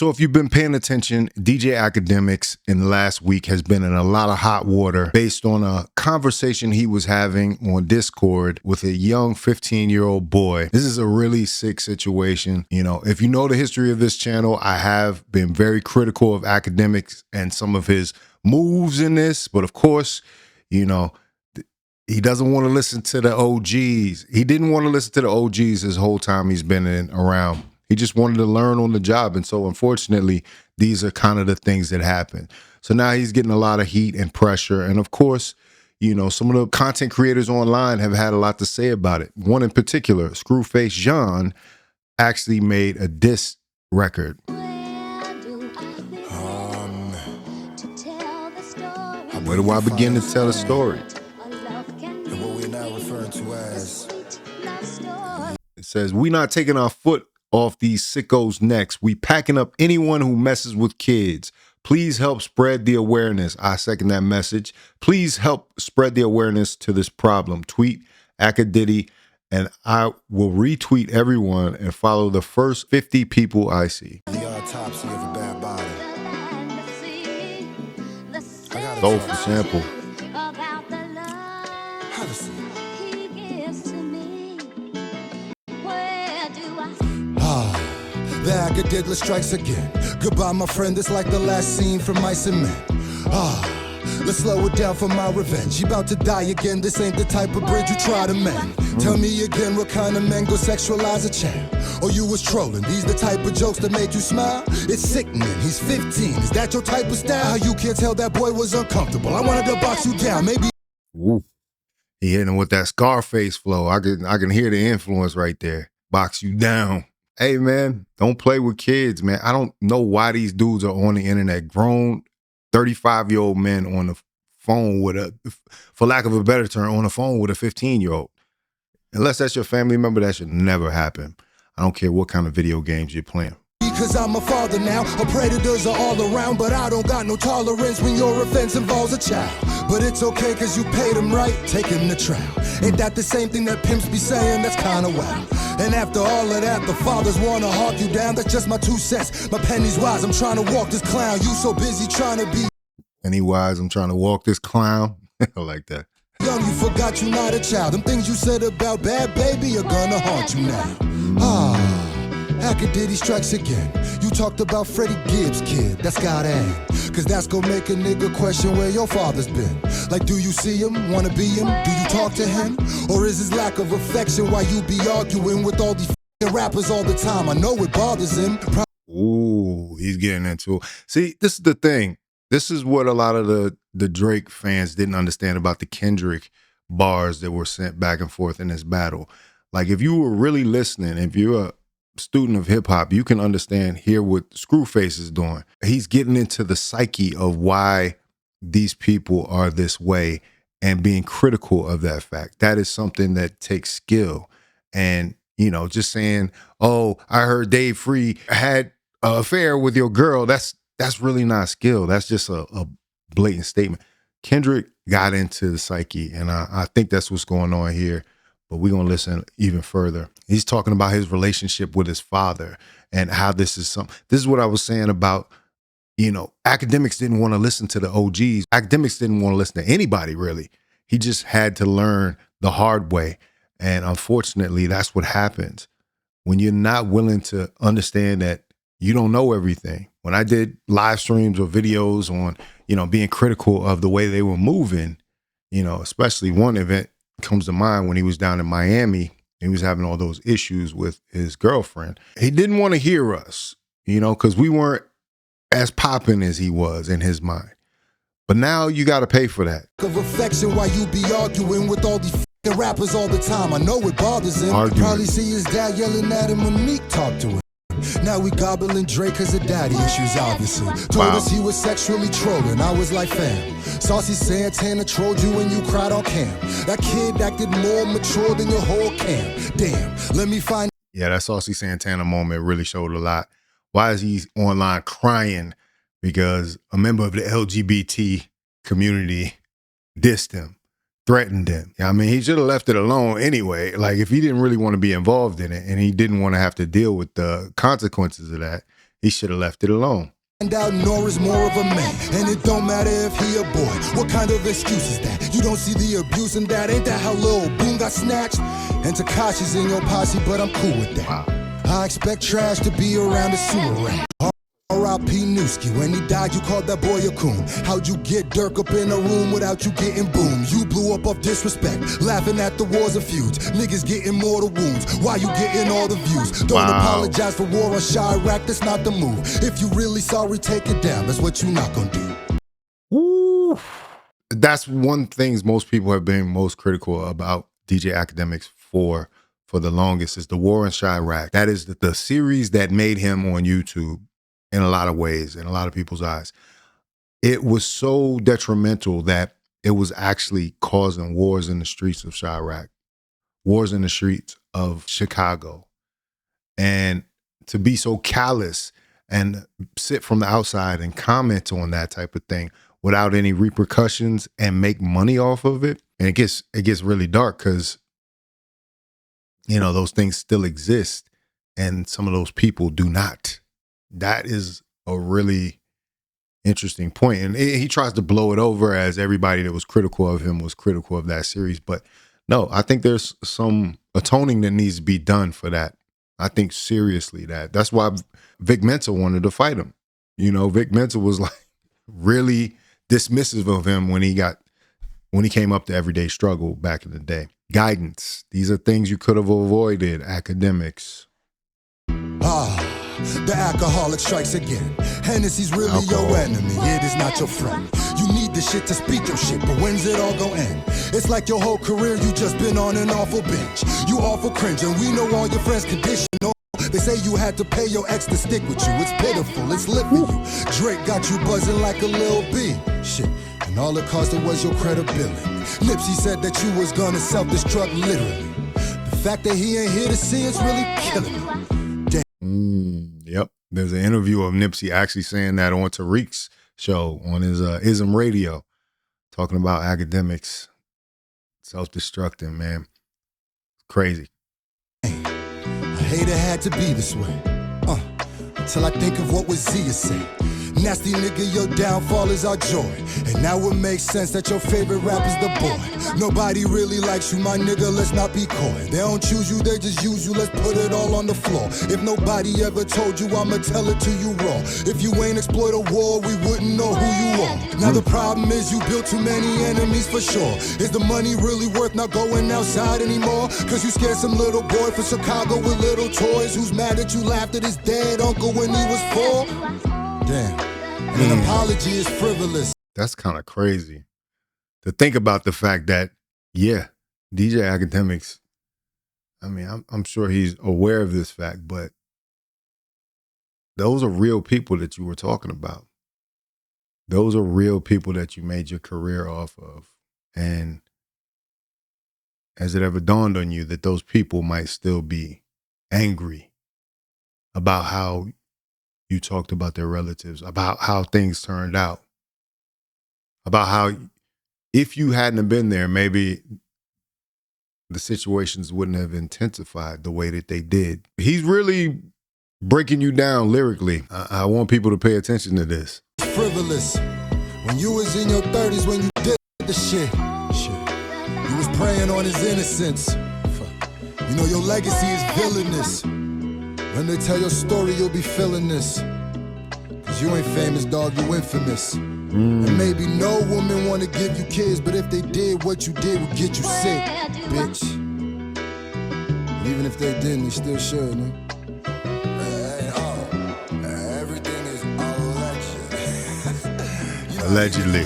So if you've been paying attention, DJ Akademiks in the last week has been in a lot of hot water based on a conversation he was having on Discord with a young 15-year-old boy. This is a really sick situation. You know, if you know the history of this channel, I have been very critical of Akademiks and some of his moves in this, but of course, you know, he doesn't want to listen to the OGs. He didn't want to listen to the OGs his whole time he's been around. He just wanted to learn on the job. And so unfortunately, these are kind of the things that happen. So now he's getting a lot of heat and pressure. And of course, you know, some of the content creators online have had a lot to say about it. One in particular, Scru Face Jean, actually made a diss record. Where do I begin to tell the story? And what we're now referring to as... It says, "We not taking our foot off these sickos' necks. We packing up anyone who messes with kids. Please help spread the awareness." I second that message. Please help spread the awareness to this problem. Tweet AKADIDDY, and I will retweet everyone and follow the first 50 people I see. The autopsy of a bad body. Soulful sample. The AKADIDDY strikes again. Goodbye, my friend, it's like the last scene from Mice and Men. Let's slow it down for my revenge. She about to die again, this ain't the type of bridge you try to mend. Tell me again, what kind of men go sexualize a champ? Or you was trolling, these the type of jokes that make you smile? It's sickening, he's 15, is that your type of style? You can't tell that boy was uncomfortable, I wanted to box you down, maybe. Ooh. He hitting with that Scarface flow. I can hear the influence right there. Box you down. Hey, man, don't play with kids, man. I don't know why these dudes are on the internet. Grown 35-year-old men on the phone with a, for lack of a better term, on the phone with a 15-year-old. Unless that's your family member, that should never happen. I don't care what kind of video games you're playing. Because I'm a father now, predators are all around, but I don't got no tolerance when your offense involves a child. But it's okay cause you paid him right, take him to trial. Ain't that the same thing that pimps be saying? That's kinda wild. And after all of that, the fathers wanna hawk you down. That's just my 2 cents, my penny's wise. I'm trying to walk this clown, you so busy trying to be Pennywise, I'm trying to walk this clown. I like that. young, you forgot you're not a child. Them things you said about bad baby are gonna haunt you now. AKADIDDY strikes again. You talked about Freddie Gibbs, kid, that's gotta end. Cause that's gonna make a nigga question where your father's been. Like, do you see him, wanna be him? Do you talk to him? Or is his lack of affection why you be arguing with all these rappers all the time? I know it bothers him. Ooh, he's getting into it. See, this is the thing. This is what a lot of the Drake fans didn't understand about the Kendrick bars that were sent back and forth in this battle. Like, if you were really listening, if you're a student of hip hop, you can understand, hear what Screwface is doing. He's getting into the psyche of why these people are this way and being critical of that fact. That is something that takes skill. And, you know, just saying, oh, I heard Dave Free had an affair with your girl. That's really not skill. That's just a blatant statement. Kendrick got into the psyche, and I think that's what's going on here. But we're going to listen even further. He's talking about his relationship with his father and how this is what I was saying about, you know, Akademiks didn't want to listen to the OGs. Akademiks didn't want to listen to anybody, really. He just had to learn the hard way. And unfortunately, that's what happens when you're not willing to understand that you don't know everything. When I did live streams or videos on, you know, being critical of the way they were moving, you know, especially one event comes to mind when he was down in Miami. He was having all those issues with his girlfriend. He didn't want to hear us, you know, because we weren't as popping as he was in his mind. But now you got to pay for that. Of affection while you be arguing with all these rappers all the time. I know it bothers him. Probably see his dad yelling at him when Meek talked to him. Now we gobbling Drake cause of daddy issues, obviously. Told us he was sexually trolling, I was like, fam. Saucy Santana trolled you when you cried on cam. That kid acted more mature than your whole camp. Damn, let me find. Yeah, that Saucy Santana moment really showed a lot. Why is he online crying? Because a member of the LGBT community dissed him, threatened him. I mean, he should have left it alone anyway. Like, if he didn't really want to be involved in it and he didn't want to have to deal with the consequences of that, He should have left it alone. And out nor is more of a man, and it don't matter if he a boy. What kind of excuse is that? You don't see the abuse in that? Ain't that how Lil Boom got snatched? And Tekashi's in your posse, but I'm cool with that. Wow. I expect trash to be around the sewer rat. R.I.P. Newski, when he died you called that boy a coon. How'd you get Dirk up in a room without you getting boomed? You blew up off disrespect, laughing at the wars and feuds. Niggas getting mortal wounds, why you getting all the views? Don't apologize for war on Chirac, that's not the move. If you really sorry, take it down, that's what you not gonna do. Woo. That's one thing most people have been most critical about DJ Akademiks for the longest is the war in Chirac. That is the series that made him on YouTube. In a lot of ways, in a lot of people's eyes. It was so detrimental that it was actually causing wars in the streets of Chirac, wars in the streets of Chicago. And to be so callous and sit from the outside and comment on that type of thing without any repercussions and make money off of it. And it gets really dark because, you know, those things still exist and some of those people do not. That is a really interesting point. And he tries to blow it over as everybody that was critical of him was critical of that series. But no, I think there's some atoning that needs to be done for that. I think seriously that's why Vic Mensa wanted to fight him. You know, Vic Mensa was like really dismissive of him when he came up to Everyday Struggle back in the day. Guidance. These are things you could have avoided. Akademiks. The alcoholic strikes again. Hennessy's really your enemy, it is not your friend. You need this shit to speak your shit, but when's it all gonna end? It's like your whole career you just been on an awful bench. You awful cringe and we know all your friends conditional. They say you had to pay your ex to stick with you. It's pitiful, it's lit for you. Drake got you buzzing like a Lil B. Shit, and all it cost it was your credibility. Nipsey said that you was gonna self-destruct literally. The fact that he ain't here to see it's really killing me. Yep. There's an interview of Nipsey actually saying that on Tariq's show on his ISM radio, talking about Akademiks self-destructing, man. Crazy. I hate it had to be this way. Until I think of what was Zia said. Nasty nigga, your downfall is our joy. And now it makes sense that your favorite rapper's the boy. Nobody really likes you, my nigga, let's not be coy. They don't choose you, they just use you, let's put it all on the floor. If nobody ever told you, I'ma tell it to you raw. If you ain't exploit a war, we wouldn't know who you are. Now the problem is you built too many enemies for sure. Is the money really worth not going outside anymore? Cause you scared some little boy from Chicago with little toys who's mad that you laughed at his dead uncle when he was 4? Damn. An apology is frivolous. That's kind of crazy to think about the fact that, yeah, DJ Akademiks, I mean, I'm sure he's aware of this fact, but those are real people that you were talking about. Those are real people that you made your career off of. And has it ever dawned on you that those people might still be angry about how you talked about their relatives, about how things turned out, about how if you hadn't been there, maybe the situations wouldn't have intensified the way that they did. He's really breaking you down lyrically. I want people to pay attention to this. Frivolous. When you was in your 30s, when you did the shit, you was preying on his innocence. You know your legacy is villainous. When they tell your story, you'll be feeling this. Cause you ain't famous, dog, you infamous. And maybe no woman wanna give you kids, but if they did, what you did would get you sick, bitch. And even if they didn't, they still should, man. Everything is alleged. Allegedly.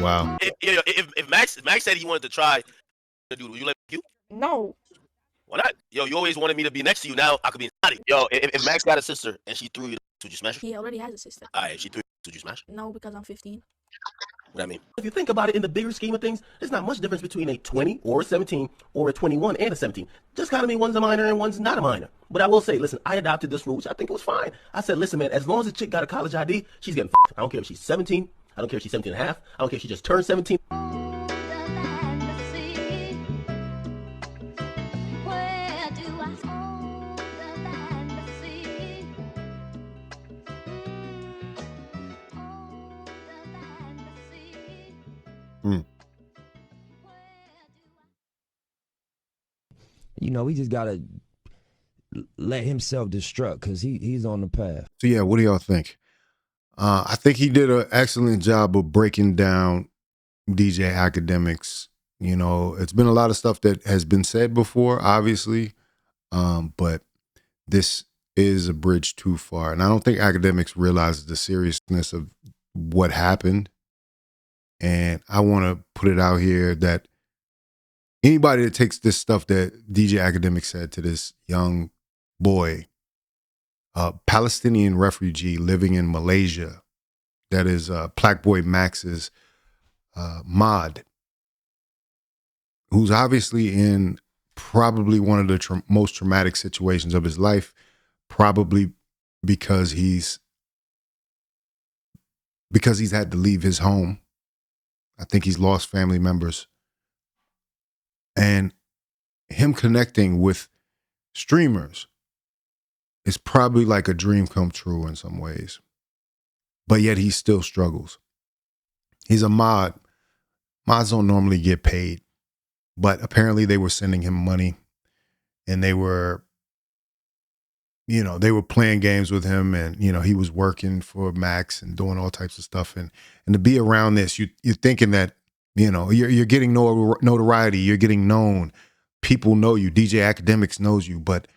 Wow. If Max said he wanted to try to do, would you let you? No. Why not? Yo, you always wanted me to be next to you. Now I could be inside you. Yo, if Max got a sister and she threw you, would you smash her? He already has a sister. Alright, if she threw you, would you smash her? No, because I'm 15. What I mean? If you think about it in the bigger scheme of things, there's not much difference between a 20 or a 17 or a 21 and a 17. Just kind of mean one's a minor and one's not a minor. But I will say, listen, I adopted this rule, which I think was fine. I said, listen, man, as long as the chick got a college ID, she's getting f***ed. I don't care if she's 17. I don't care if she's 17 and a half. I don't care if she just turned 17. You know, he just gotta let himself destruct because he's on the path. So yeah, what do y'all think? I think he did an excellent job of breaking down DJ Akademiks. You know, it's been a lot of stuff that has been said before, obviously, but this is a bridge too far. And I don't think Akademiks realizes the seriousness of what happened. And I want to put it out here that anybody that takes this stuff that DJ Akademiks said to this young boy, a Palestinian refugee living in Malaysia, that is Black Boy Max's mod, who's obviously in probably one of the most traumatic situations of his life, probably because he's had to leave his home. I think he's lost family members. And him connecting with streamers is probably like a dream come true in some ways. But yet he still struggles. He's a mod. Mods don't normally get paid. But apparently they were sending him money, and they were playing games with him, and, you know, he was working for Max and doing all types of stuff. And to be around this, you're thinking that, you know, you're getting notoriety, you're getting known. People know you. DJ Akademiks knows you. But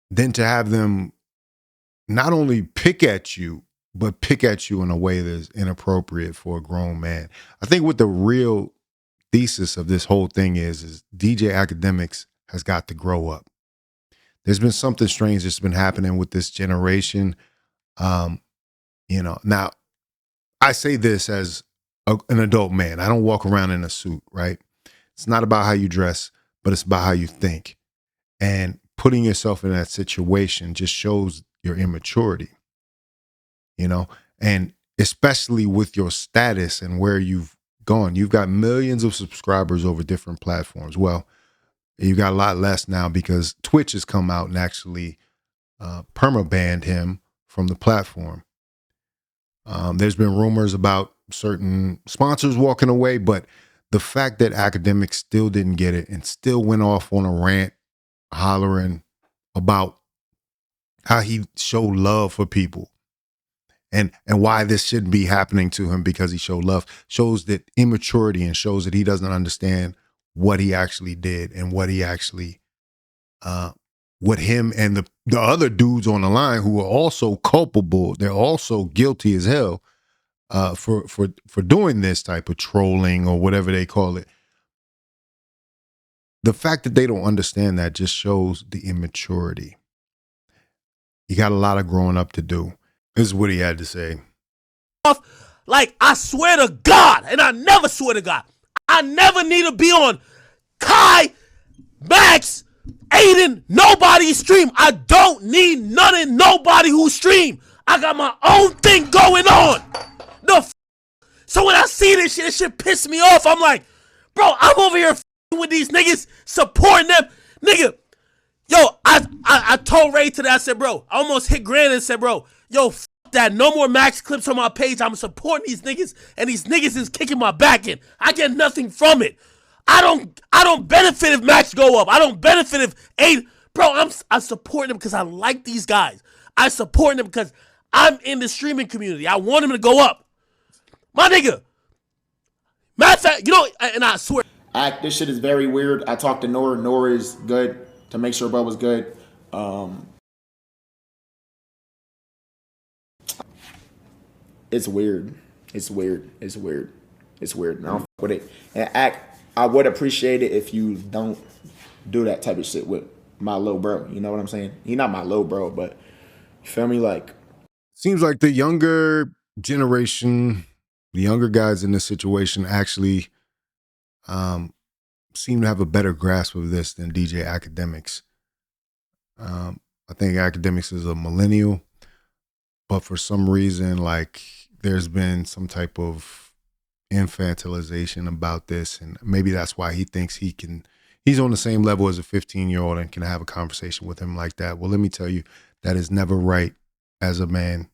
then to have them not only pick at you, but pick at you in a way that's inappropriate for a grown man. I think what the real thesis of this whole thing is DJ Akademiks has got to grow up. There's been something strange that's been happening with this generation. You know, now I say this as an adult man. I don't walk around in a suit, right? It's not about how you dress, but it's about how you think. And putting yourself in that situation just shows your immaturity, you know, and especially with your status and where you've gone. You've got millions of subscribers over different platforms. Well, you got a lot less now because Twitch has come out and actually perma-banned him from the platform. There's been rumors about certain sponsors walking away, but the fact that Akademiks still didn't get it and still went off on a rant, hollering about how he showed love for people and why this shouldn't be happening to him because he showed love, shows that immaturity and shows that he doesn't understand what he actually did and what he actually, what him and the other dudes on the line who are also culpable, they're also guilty as hell for doing this type of trolling or whatever they call it. The fact that they don't understand that just shows the immaturity. You got a lot of growing up to do. This is what he had to say. Like, I swear to God, and I never swear to God, I never need to be on Kai, Max, Aiden, nobody's stream. I don't need none of nobody who stream. I got my own thing going on. So when I see this shit piss me off. I'm like, bro, I'm over here with these niggas, supporting them. Nigga, yo, I told Ray today, I said, bro, I almost hit Grant and said, bro, yo, that, no more Max clips on my page. I'm supporting these niggas, and these niggas is kicking my back in. I get nothing from it. I don't benefit if Max go up. I don't benefit if Aiden. Bro, I support them because I like these guys. I support them because I'm in the streaming community. I want them to go up. My nigga. Matter of fact, you know, and I swear. This shit is very weird. I talked to Nora. Nora is good to make sure bro was good. It's weird. It's weird. It's weird. It's weird. And I don't fuck with it. And I would appreciate it if you don't do that type of shit with my little bro. You know what I'm saying? He not my little bro, but you feel me? Like, seems like the younger generation, the younger guys in this situation actually seem to have a better grasp of this than DJ Akademiks. I think Akademiks is a millennial, but for some reason, like, there's been some type of infantilization about this, and maybe that's why he thinks he's on the same level as a 15-year-old and can have a conversation with him like that. Well, let me tell you, that is never right as a man.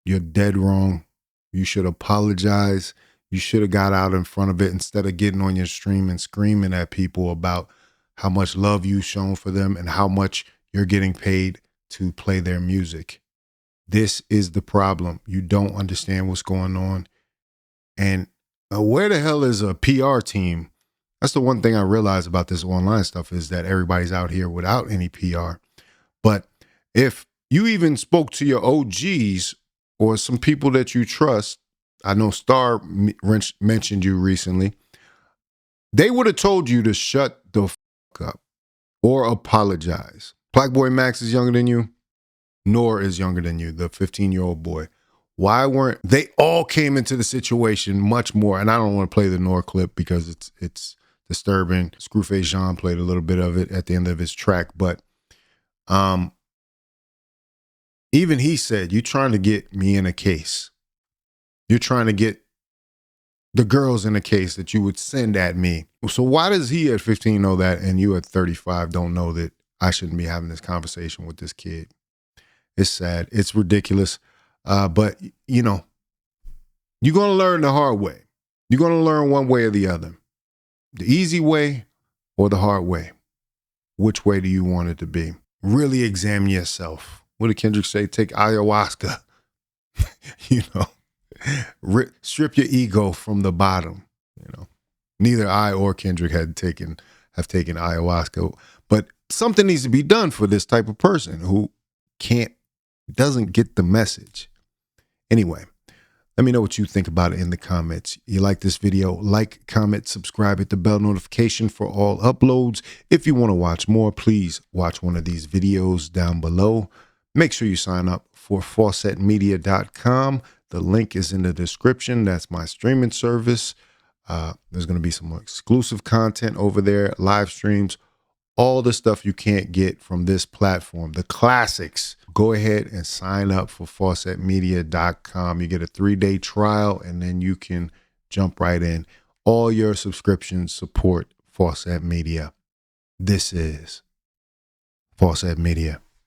You're dead wrong. You should apologize. You should have got out in front of it instead of getting on your stream and screaming at people about how much love you've shown for them, and how much you're getting paid to play their music. This is the problem. You don't understand what's going on. And where the hell is a PR team? That's the one thing I realize about this online stuff, is that everybody's out here without any PR. But if you even spoke to your OGs or some people that you trust, I know Star mentioned you recently, they would have told you to shut the fuck up or apologize. Black Boy Max is younger than you. Nor is younger than you, the 15-year-old boy. Why weren't they all came into the situation much more? And I don't want to play the Nor clip because it's disturbing. Scru Face Jean played a little bit of it at the end of his track, but even he said, "You're trying to get me in a case. You're trying to get the girls in a case that you would send at me." So why does he at 15 know that, and you at 35 don't know that I shouldn't be having this conversation with this kid? It's sad. It's ridiculous. But, you know, you're going to learn the hard way. You're going to learn one way or the other. The easy way or the hard way. Which way do you want it to be? Really examine yourself. What did Kendrick say? Take ayahuasca. You know, strip your ego from the bottom. You know, neither I or Kendrick have taken ayahuasca. But something needs to be done for this type of person who doesn't get the message. Anyway, let me know what you think about it in the comments. You like this video? Like, comment, subscribe, hit the bell notification for all uploads. If you want to watch more, please watch one of these videos down below. Make sure you sign up for faucettemedia.com. The link is in the description. That's my streaming service. There's going to be some exclusive content over there, live streams, all the stuff you can't get from this platform, the classics. Go ahead and sign up for faucettemedia.com. You get a 3-day trial, and then you can jump right in. All your subscriptions support Faucette Media. This is Faucette Media.